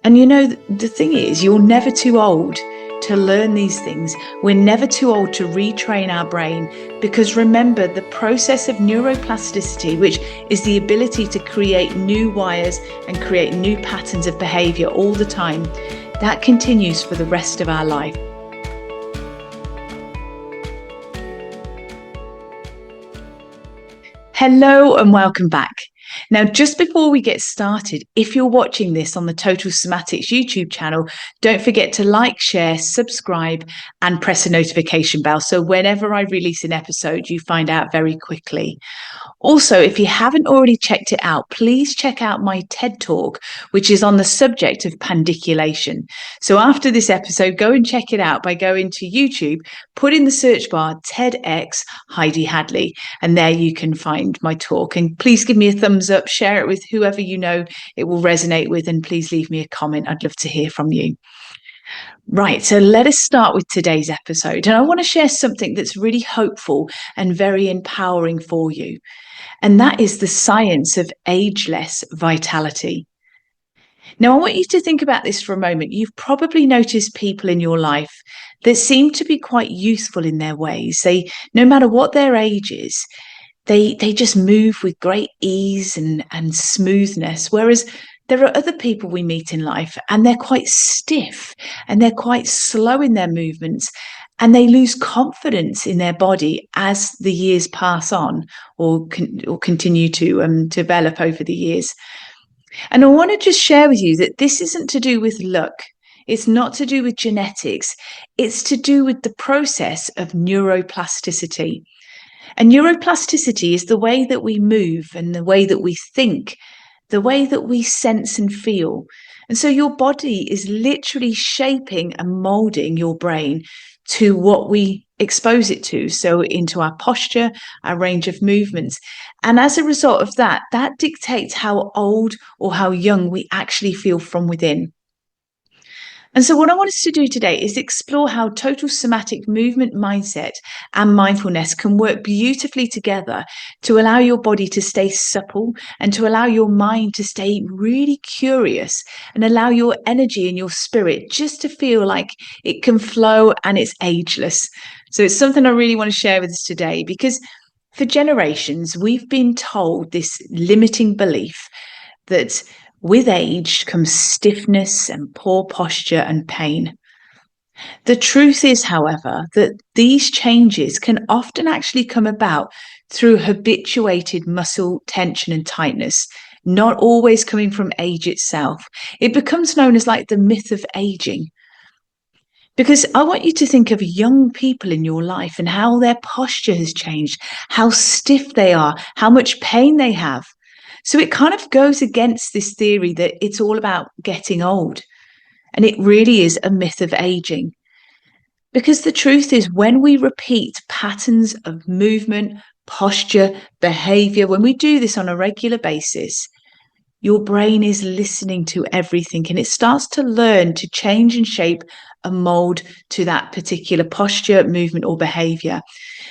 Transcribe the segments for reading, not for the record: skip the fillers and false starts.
And the thing is, you're never too old to learn these things. We're never too old to retrain our brain, because remember, the process of neuroplasticity, which is the ability to create new wires and create new patterns of behavior all the time, that continues for the rest of our life. Hello and welcome back. Now, just before we get started, if you're watching this on the Total Somatics YouTube channel, don't forget to like, share, subscribe, and press a notification bell. So whenever I release an episode, you find out very quickly. Also, if you haven't already checked it out, please check out my TED Talk, which is on the subject of pandiculation. So after this episode, go and check it out by going to YouTube, put in the search bar TEDx Heidi Hadley, and there you can find my talk. And please give me a thumbs up, share it with whoever you know it will resonate with, and please leave me a comment. I'd love to hear from you. Right, so let us start with today's episode. And I want to share something that's really hopeful and very empowering for you. And that is the science of ageless vitality. Now, I want you to think about this for a moment. You've probably noticed people in your life that seem to be quite youthful in their ways. No matter what their age is, they just move with great ease and smoothness. Whereas there are other people we meet in life and they're quite stiff and they're quite slow in their movements, and they lose confidence in their body as the years pass on or continue to develop over the years. And I want to just share with you that this isn't to do with luck. It's not to do with genetics. It's to do with the process of neuroplasticity. And neuroplasticity is the way that we move and the way that we think, the way that we sense and feel. And so your body is literally shaping and molding your brain to what we expose it to. So into our posture, our range of movements. And as a result of that, that dictates how old or how young we actually feel from within. And so what I want us to do today is explore how total somatic movement mindset and mindfulness can work beautifully together to allow your body to stay supple and to allow your mind to stay really curious and allow your energy and your spirit just to feel like it can flow and it's ageless. So it's something I really want to share with us today, because for generations, we've been told this limiting belief that with age comes stiffness and poor posture and pain. The truth is, however, that these changes can often actually come about through habituated muscle tension and tightness, not always coming from age itself. It becomes known as like the myth of aging. Because I want you to think of young people in your life and how their posture has changed, how stiff they are, how much pain they have. So it kind of goes against this theory that it's all about getting old. And it really is a myth of aging. Because the truth is, when we repeat patterns of movement, posture, behavior, when we do this on a regular basis, your brain is listening to everything and it starts to learn to change and shape a mold to that particular posture, movement, or behavior.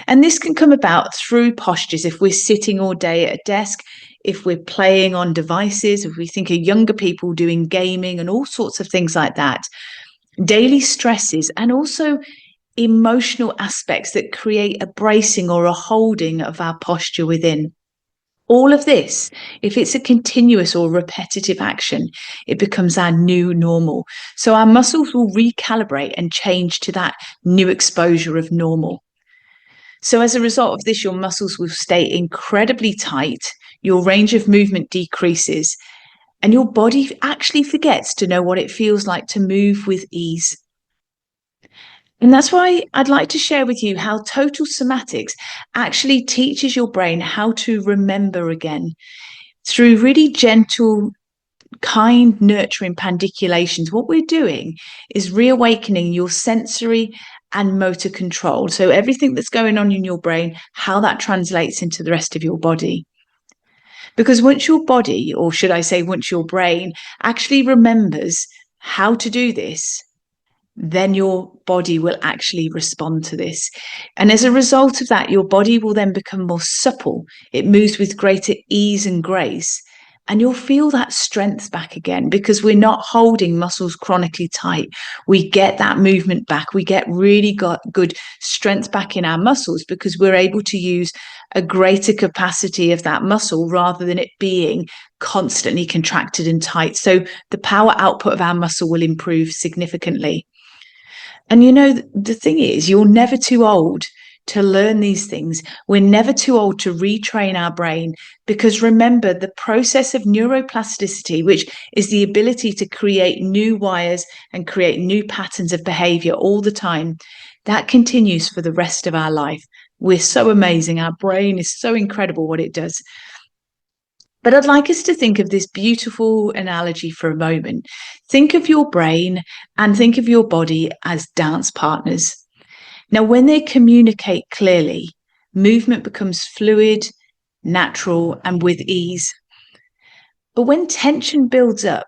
And this can come about through postures. If we're sitting all day at a desk, if we're playing on devices, if we think of younger people doing gaming and all sorts of things like that, daily stresses, and also emotional aspects that create a bracing or a holding of our posture within. All of this, if it's a continuous or repetitive action, it becomes our new normal. So our muscles will recalibrate and change to that new exposure of normal. So as a result of this, your muscles will stay incredibly tight, your range of movement decreases, and your body actually forgets to know what it feels like to move with ease. And that's why I'd like to share with you how Total Somatics actually teaches your brain how to remember again through really gentle, kind, nurturing pandiculations. What we're doing is reawakening your sensory and motor control. So everything that's going on in your brain, how that translates into the rest of your body. Because once your body, or should I say once your brain, actually remembers how to do this, then your body will actually respond to this. And as a result of that, your body will then become more supple. It moves with greater ease and grace. And you'll feel that strength back again because we're not holding muscles chronically tight. We get that movement back. We get really good strength back in our muscles because we're able to use a greater capacity of that muscle rather than it being constantly contracted and tight. So the power output of our muscle will improve significantly. And the thing is, you're never too old to learn these things. We're never too old to retrain our brain because remember, the process of neuroplasticity, which is the ability to create new wires and create new patterns of behavior all the time, that continues for the rest of our life. We're so amazing. Our brain is so incredible what it does. But I'd like us to think of this beautiful analogy for a moment. Think of your brain and think of your body as dance partners. Now, when they communicate clearly, movement becomes fluid, natural, and with ease. But when tension builds up,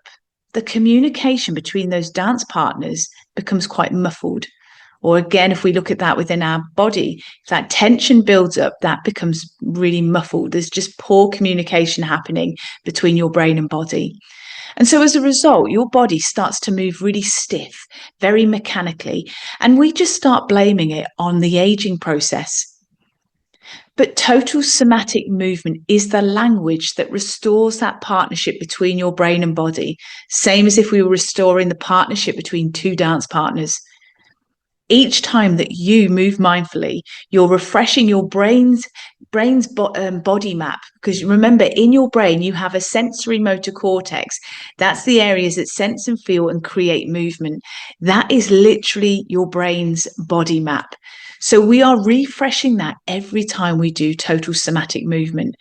the communication between those dance partners becomes quite muffled. Or again, if we look at that within our body, if that tension builds up, that becomes really muffled. There's just poor communication happening between your brain and body. And so as a result, your body starts to move really stiff, very mechanically, and we just start blaming it on the aging process. But total somatic movement is the language that restores that partnership between your brain and body, same as if we were restoring the partnership between two dance partners. Each time that you move mindfully, you're refreshing your brain's body map, because remember, in your brain you have a sensory motor cortex. That's the areas that sense and feel and create movement. That is literally your brain's body map. So we are refreshing that every time we do total somatic movement.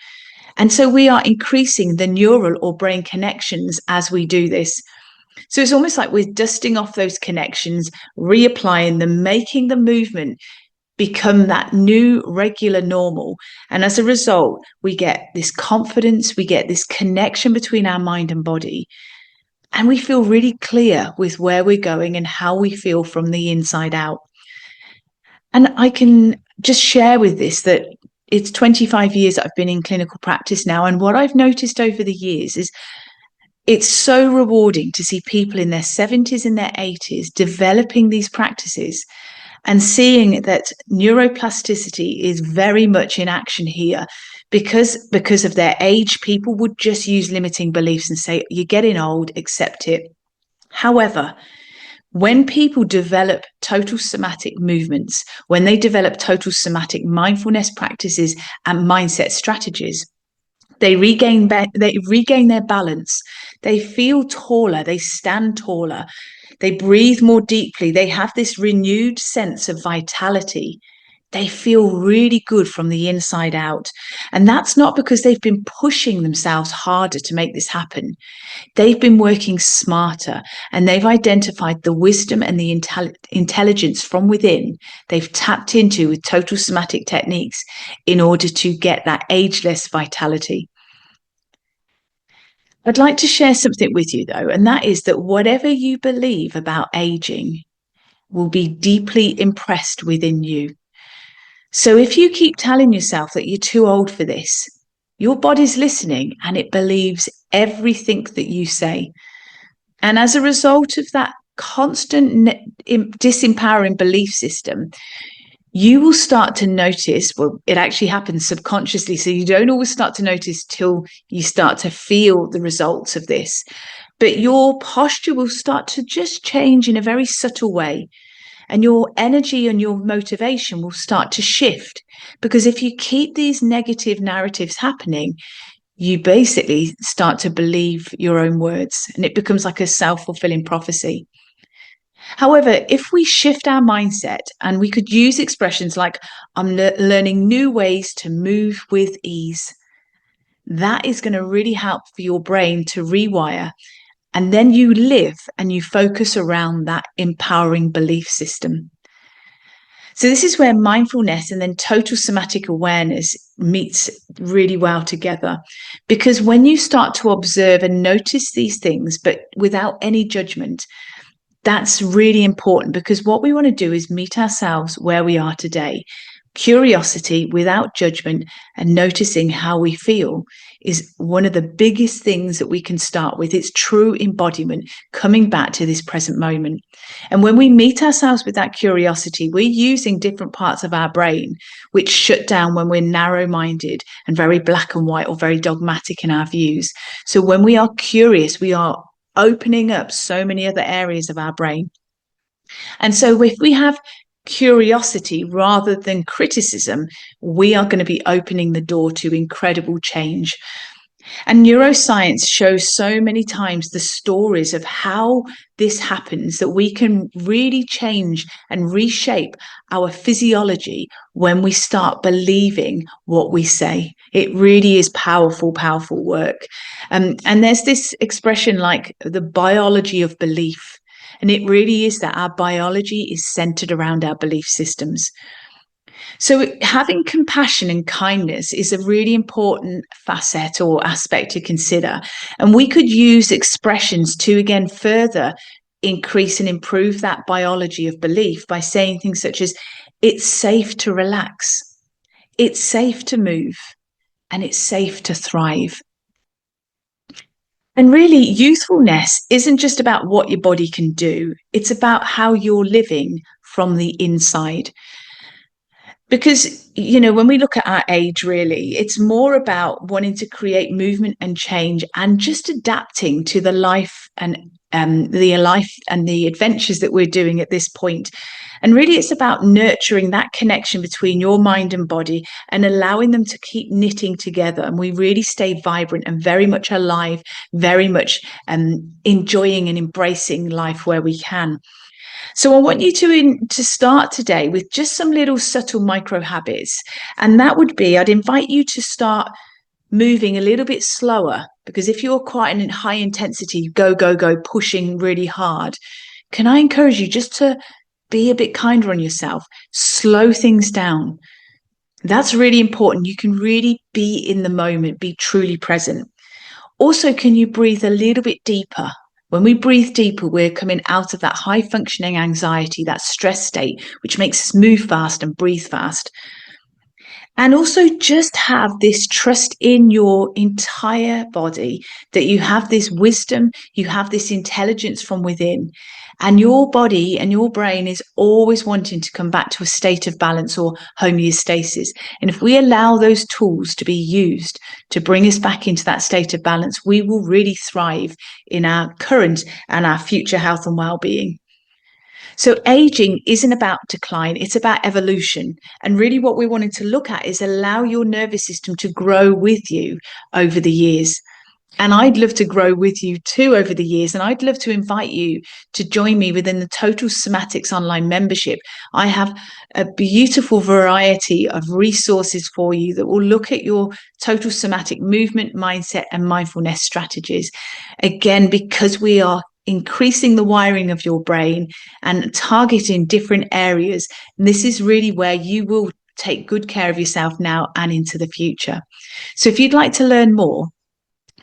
And so we are increasing the neural or brain connections as we do this. So it's almost like we're dusting off those connections, reapplying them, making the movement become that new regular normal. And as a result, we get this confidence, we get this connection between our mind and body, and we feel really clear with where we're going and how we feel from the inside out. And I can just share with this that it's 25 years that I've been in clinical practice now. And what I've noticed over the years is it's so rewarding to see people in their 70s and their 80s developing these practices and seeing that neuroplasticity is very much in action here. Because of their age, people would just use limiting beliefs and say, you're getting old, accept it. However, when people develop total somatic movements, when they develop total somatic mindfulness practices and mindset strategies, they regain their balance. They feel taller. They stand taller. They breathe more deeply. They have this renewed sense of vitality. They feel really good from the inside out. And that's not because they've been pushing themselves harder to make this happen. They've been working smarter and they've identified the wisdom and the intelligence from within they've tapped into with total somatic techniques in order to get that ageless vitality. I'd like to share something with you, though, and that is that whatever you believe about aging will be deeply impressed within you. So if you keep telling yourself that you're too old for this, your body's listening and it believes everything that you say. And as a result of that constant disempowering belief system, you will start to notice, well, it actually happens subconsciously, so you don't always start to notice till you start to feel the results of this. But your posture will start to just change in a very subtle way. And your energy and your motivation will start to shift. Because if you keep these negative narratives happening, you basically start to believe your own words, and it becomes like a self-fulfilling prophecy. However, if we shift our mindset and we could use expressions like, I'm learning new ways to move with ease, that is going to really help for your brain to rewire. And then you live and you focus around that empowering belief system. So this is where mindfulness and then total somatic awareness meets really well together. Because when you start to observe and notice these things, but without any judgment, that's really important, because what we want to do is meet ourselves where we are today. Curiosity without judgment and noticing how we feel is one of the biggest things that we can start with. It's true embodiment, coming back to this present moment. And when we meet ourselves with that curiosity, we're using different parts of our brain which shut down when we're narrow-minded and very black and white or very dogmatic in our views. So when we are curious, we are opening up so many other areas of our brain. And so if we have curiosity rather than criticism, we are going to be opening the door to incredible change. And neuroscience shows so many times the stories of how this happens, that we can really change and reshape our physiology when we start believing what we say. It really is powerful, powerful work. And there's this expression like the biology of belief. And it really is that our biology is centered around our belief systems. So having compassion and kindness is a really important facet or aspect to consider. And we could use expressions to, again, further increase and improve that biology of belief by saying things such as, it's safe to relax, it's safe to move, and it's safe to thrive. And really, youthfulness isn't just about what your body can do. It's about how you're living from the inside. Because, when we look at our age, really, it's more about wanting to create movement and change and just adapting to the life and the adventures that we're doing at this point. And really, it's about nurturing that connection between your mind and body and allowing them to keep knitting together. And we really stay vibrant and very much alive, very much enjoying and embracing life where we can. So I want you to start today with just some little subtle micro habits. And that would be, I'd invite you to start moving a little bit slower, because if you're quite in high intensity, go, pushing really hard, can I encourage you just to be a bit kinder on yourself, slow things down. That's really important. You can really be in the moment, be truly present. Also, can you breathe a little bit deeper? When we breathe deeper, we're coming out of that high functioning anxiety, that stress state, which makes us move fast and breathe fast. And also just have this trust in your entire body, that you have this wisdom, you have this intelligence from within, and your body and your brain is always wanting to come back to a state of balance or homeostasis. And if we allow those tools to be used to bring us back into that state of balance, we will really thrive in our current and our future health and well-being. So aging isn't about decline, it's about evolution. And really what we wanted to look at is allow your nervous system to grow with you over the years. And I'd love to grow with you too over the years. And I'd love to invite you to join me within the Total Somatics online membership. I have a beautiful variety of resources for you that will look at your total somatic movement, mindset, and mindfulness strategies. Again, because we are increasing the wiring of your brain and targeting different areas. And this is really where you will take good care of yourself now and into the future. So if you'd like to learn more,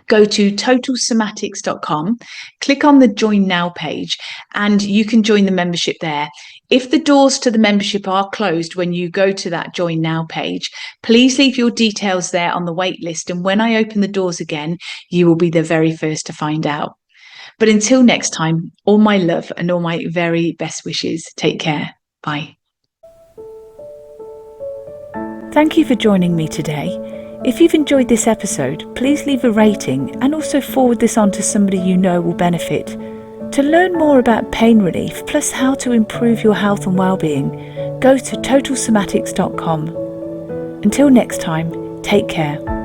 go to totalsomatics.com, click on the Join Now page, and you can join the membership there. If the doors to the membership are closed when you go to that Join Now page, please leave your details there on the wait list. And when I open the doors again, you will be the very first to find out. But until next time, all my love and all my very best wishes. Take care. Bye. Thank you for joining me today. If you've enjoyed this episode, please leave a rating and also forward this on to somebody you know will benefit. To learn more about pain relief, plus how to improve your health and well-being, go to totalsomatics.com. Until next time, take care.